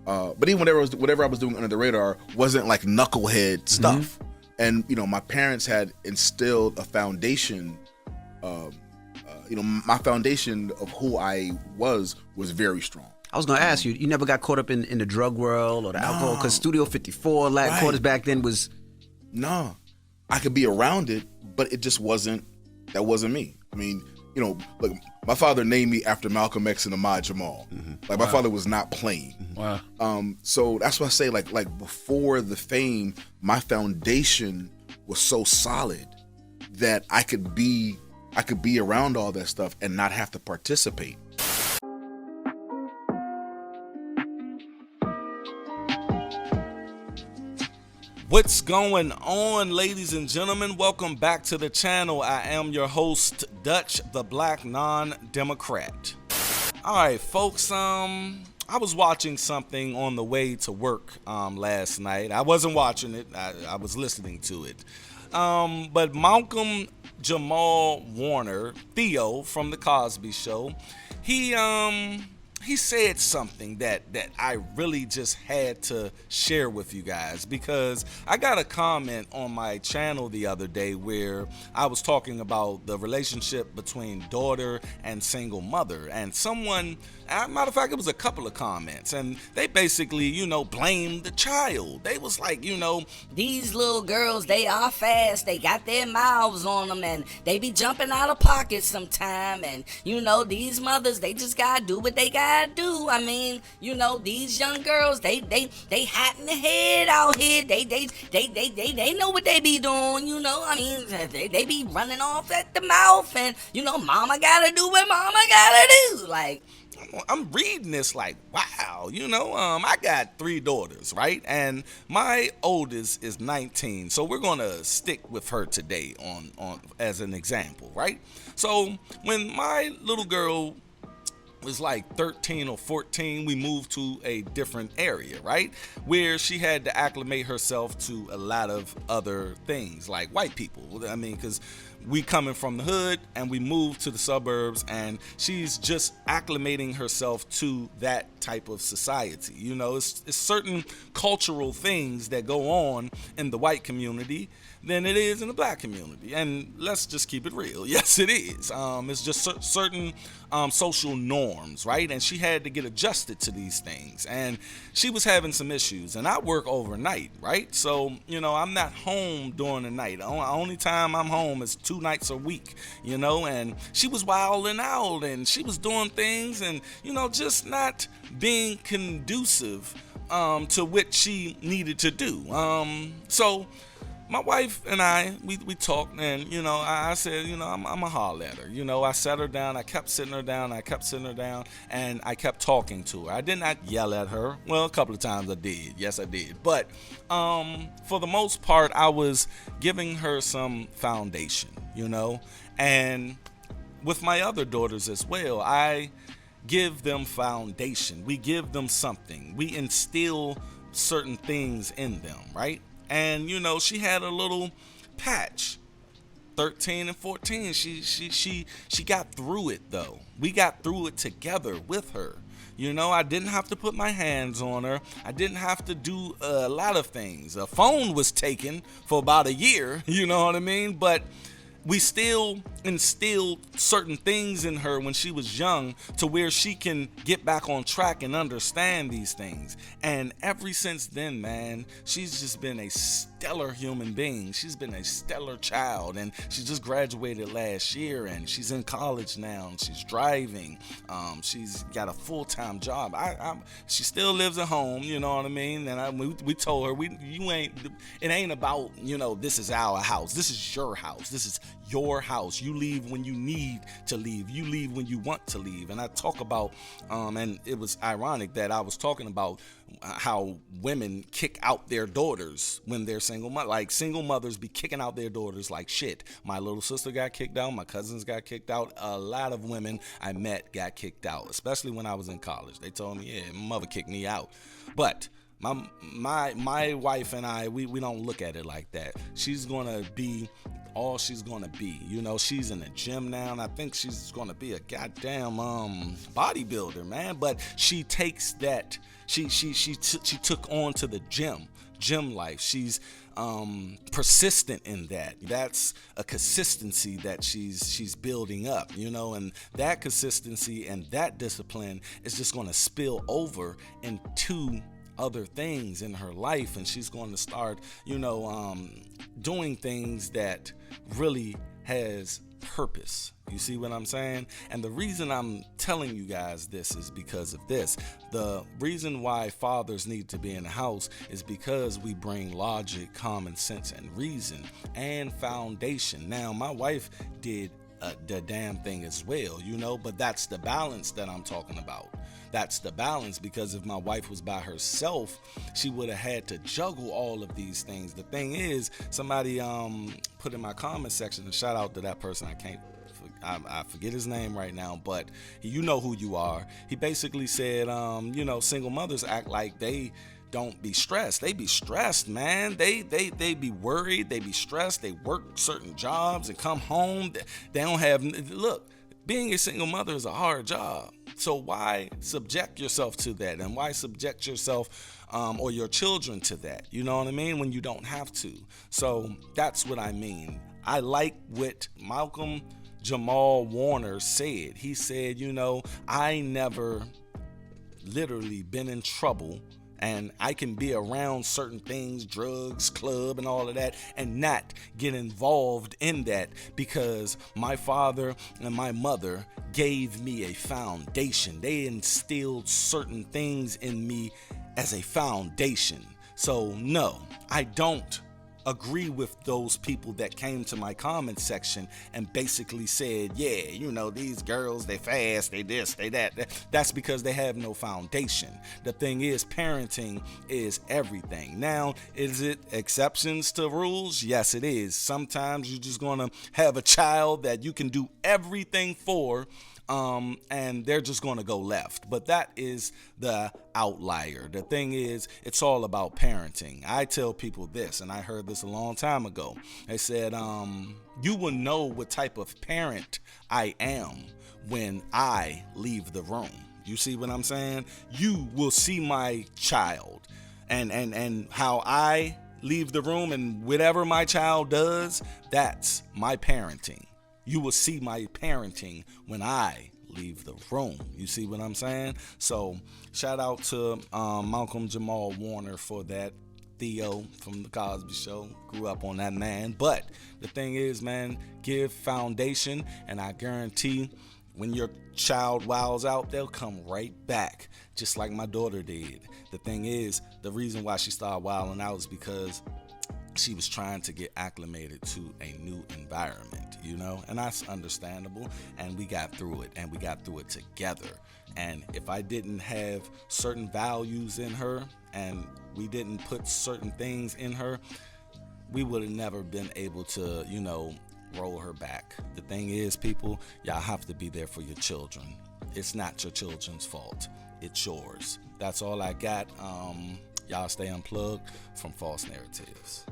But even whatever I was doing under the radar wasn't like knucklehead stuff. And my parents had instilled a foundation. My foundation of who I was very strong. I was gonna ask you. You never got caught up in the drug world or the alcohol? Because Studio 54, Latin Quarters back then was. No, I could be around it, but it just wasn't. That wasn't me. I mean, look, my father named me after Malcolm X and Ahmad Jamal. Like my father was not playing. Wow. So that's why I say like before the fame, my foundation was so solid that I could be around all that stuff and not have to participate. What's going on, ladies and gentlemen? Welcome back to the channel. I am your host, Dutch, the Black Non-Democrat. All right, folks, I was watching something on the way to work last night. I wasn't watching it. I was listening to it. But Malcolm Jamal Warner, Theo from The Cosby Show, he said something that I really just had to share with you guys, because I got a comment on my channel the other day where I was talking about the relationship between daughter and single mother, and someone, matter of fact, it was a couple of comments, and they basically, blamed the child. They was like, these little girls, they are fast, they got their mouths on them, and they be jumping out of pockets sometime, and these mothers, they just gotta do what they gotta do. I mean, these young girls, they hot in the head out here. They know what they be doing. I mean, they be running off at the mouth, and mama gotta do what mama gotta do. Like, I'm reading this like, wow, I got 3 daughters, right? And my oldest is 19, so we're gonna stick with her today on as an example, right? So when my little girl was like 13 or 14, we moved to a different area, right? Where she had to acclimate herself to a lot of other things, like white people. I mean, because we coming from the hood and we moved to the suburbs, and she's just acclimating herself to that type of society. It's certain cultural things that go on in the white community than it is in the black community. And let's just keep it real. Yes, it is. It's just certain social norms, right? And she had to get adjusted to these things. And she was having some issues. And I work overnight, right? So, I'm not home during the night. The only time I'm home is 2 nights a week, and she was wilding out and she was doing things and, just not being conducive to what she needed to do. So my wife and I, we talked, and, I said, I'm going to holler at her. I sat her down, I kept sitting her down, and I kept talking to her. I did not yell at her. Well, a couple of times I did. Yes, I did. But for the most part, I was giving her some foundation, and with my other daughters as well, I give them foundation. We give them something. We instill certain things in them, right? And she had a little patch, 13 and 14. She got through it though. We got through it together with her. I didn't have to put my hands on her. I didn't have to do a lot of things. A phone was taken for about a year, you know what I mean? But we still instilled certain things in her when she was young to where she can get back on track and understand these things. And ever since then, man, she's just been a stellar human being. She's been a stellar child, and she just graduated last year, and she's in college now, and she's driving. She's got a full-time job. She still lives at home, you know what I mean? And we told her, it ain't about, this is our house. This is your house. This is your house. You leave when you need to leave. You leave when you want to leave. And I talk about, and it was ironic that I was talking about how women kick out their daughters when they're single mothers. Like, single mothers be kicking out their daughters like shit. My little sister got kicked out. My cousins got kicked out. A lot of women I met got kicked out, especially when I was in college. They told me, yeah, my mother kicked me out. But my wife and I, we don't look at it like that. She's gonna be all she's gonna be. You know, she's in the gym now, and I think she's gonna be a goddamn bodybuilder, man. But she takes that. She took on to the gym life. She's persistent in that. That's a consistency that she's building up, you know, and that consistency and that discipline is just going to spill over into other things in her life, and she's going to start, you know, doing things that really has purpose. You see what I'm saying? And the reason I'm telling you guys this is because of this. The reason why fathers need to be in the house is because we bring logic, common sense, and reason and foundation. Now, my wife did the damn thing as well, you know, but that's the balance that I'm talking about. That's the balance, because if my wife was by herself, she would have had to juggle all of these things. The thing is, somebody put in my comment section, and shout out to that person, I forget his name right now, but you know who you are. He basically said, you know, single mothers act like they don't be stressed. They be stressed, man. They be worried. They be stressed. They work certain jobs and come home. They don't have, look, being a single mother is a hard job. So why subject yourself to that? And why subject yourself or your children to that? You know what I mean? When you don't have to. So that's what I mean. I like what Malcolm Jamal Warner said. He said, you know, I never literally been in trouble, and I can be around certain things, drugs, club, and all of that, and not get involved in that, because my father and my mother gave me a foundation. They instilled certain things in me as a foundation. So no, I don't agree with those people that came to my comment section and basically said, yeah, you know, these girls, they fast, they this, they that. That's because they have no foundation. The thing is, parenting is everything. Now, is it exceptions to rules? Yes, it is. Sometimes you're just going to have a child that you can do everything for, and they're just going to go left. But that is the outlier. The thing is, it's all about parenting. I tell people this, and I heard this a long time ago. They said, you will know what type of parent I am when I leave the room. You see what I'm saying? You will see my child and how I leave the room, and whatever my child does, that's my parenting. You will see my parenting when I leave the room. You see what I'm saying? So shout out to Malcolm Jamal Warner for that. Theo from the Cosby Show grew up on that, man. But the thing is, man, give foundation, and I guarantee when your child wows out, they'll come right back, just like my daughter did. The thing is, the reason why she started wilding out is because she was trying to get acclimated to a new environment, you know, and that's understandable. And we got through it, and we got through it together. And if I didn't have certain values in her, and we didn't put certain things in her, we would have never been able to, you know, roll her back. The thing is, people, y'all have to be there for your children. It's not your children's fault. It's yours. That's all I got. Y'all stay unplugged from false narratives.